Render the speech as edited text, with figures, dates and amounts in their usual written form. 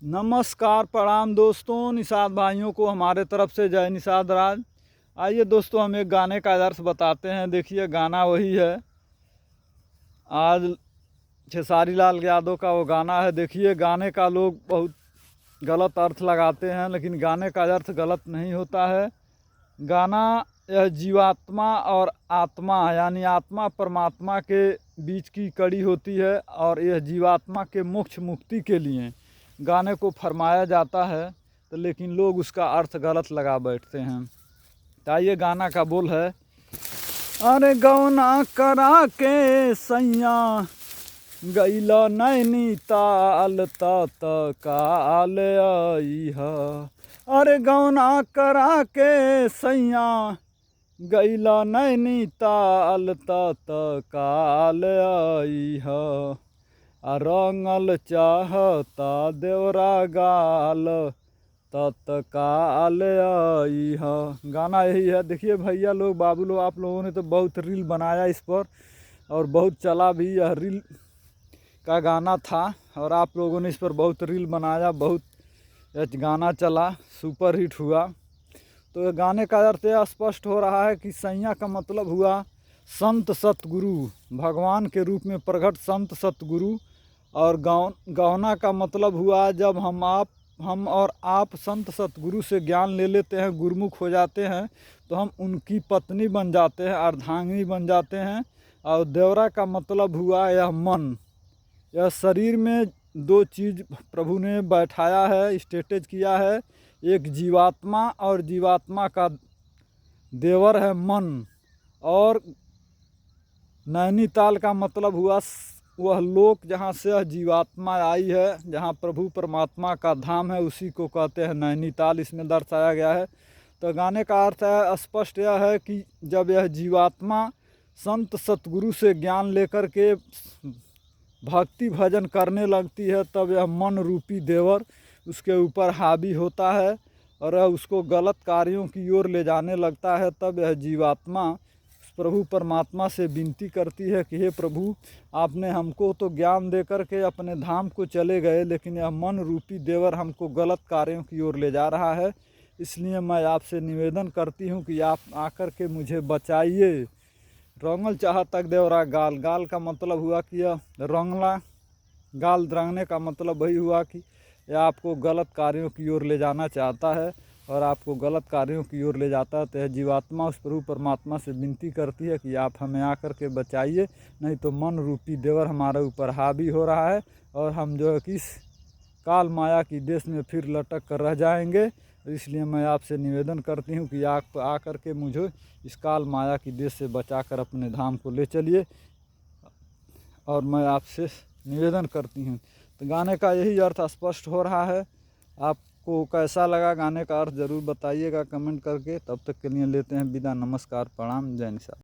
नमस्कार प्रणाम दोस्तों, निषाद भाइयों को हमारे तरफ से जय निषाद राज। आइए दोस्तों, हम एक गाने का आदर्श बताते हैं। देखिए गाना वही है, आज खेसारी लाल यादव का वो गाना है। देखिए गाने का लोग बहुत गलत अर्थ लगाते हैं, लेकिन गाने का अर्थ गलत नहीं होता है। गाना यह जीवात्मा और आत्मा यानी आत्मा परमात्मा के बीच की कड़ी होती है, और यह जीवात्मा के मोक्ष मुक्ति के लिए गाने को फरमाया जाता है। तो लेकिन लोग उसका अर्थ गलत लगा बैठते हैं। तो आइए गाना का बोल है, अरे गौना करा के सैया गैला नैनीताल तात काल आई है। अरे गौना करा के सैया गैला नैनीताल तात काल आई है। रंगल चाहता देवरा गाल तत्काल आई है। गाना यही है। देखिए भैया लोग, बाबू लोग, आप लोगों ने तो बहुत रील बनाया इस पर, और बहुत चला भी। यह रील का गाना था और आप लोगों ने इस पर बहुत रील बनाया, बहुत यह गाना चला, सुपर हिट हुआ। तो गाने का अर्थ यह स्पष्ट हो रहा है कि सैया का मतलब हुआ संत सतगुरु, भगवान के रूप में प्रकट संत सतगुरु। और गौना का मतलब हुआ जब हम और आप संत सतगुरु से ज्ञान ले लेते हैं, गुरुमुख हो जाते हैं, तो हम उनकी पत्नी बन जाते हैं, अर्धांगिनी बन जाते हैं। और देवरा का मतलब हुआ यह मन। यह शरीर में दो चीज़ प्रभु ने बैठाया है, स्टेटेज किया है। एक जीवात्मा, और जीवात्मा का देवर है मन। और नैनीताल का मतलब हुआ वह लोक जहाँ से जीवात्मा आई है, जहाँ प्रभु परमात्मा का धाम है, उसी को कहते हैं नैनीताल। इसमें दर्शाया गया है। तो गाने का अर्थ है स्पष्ट यह है कि जब यह जीवात्मा संत सतगुरु से ज्ञान लेकर के भक्ति भजन करने लगती है, तब यह मन रूपी देवर उसके ऊपर हावी होता है और उसको गलत कार्यों की ओर ले जाने लगता है। तब यह जीवात्मा प्रभु परमात्मा से विनती करती है कि हे प्रभु, आपने हमको तो ज्ञान दे कर के अपने धाम को चले गए, लेकिन यह मन रूपी देवर हमको गलत कार्यों की ओर ले जा रहा है। इसलिए मैं आपसे निवेदन करती हूँ कि आप आकर के मुझे बचाइए। रंगल चाह तक देवरा गाल, गाल का मतलब हुआ कि यह रंगला, गाल रंगने का मतलब वही हुआ कि यह आपको गलत कार्यों की ओर ले जाना चाहता है, और आपको गलत कार्यों की ओर ले जाता है। तो यह जीवात्मा उस प्रभु परमात्मा से विनती करती है कि आप हमें आकर के बचाइए, नहीं तो मन रूपी देवर हमारे ऊपर हावी हो रहा है, और हम जो है कि इस काल माया की देश में फिर लटक कर रह जाएंगे। इसलिए मैं आपसे निवेदन करती हूँ कि आप आकर के मुझे इस काल माया की देश से बचाकर अपने धाम को ले चलिए, और मैं आपसे निवेदन करती हूँ। तो गाने का यही अर्थ स्पष्ट हो रहा है। आपको कैसा लगा गाने का अर्थ ज़रूर बताइएगा कमेंट करके। तब तक के लिए लेते हैं विदा। नमस्कार प्रणाम, जय निषाद।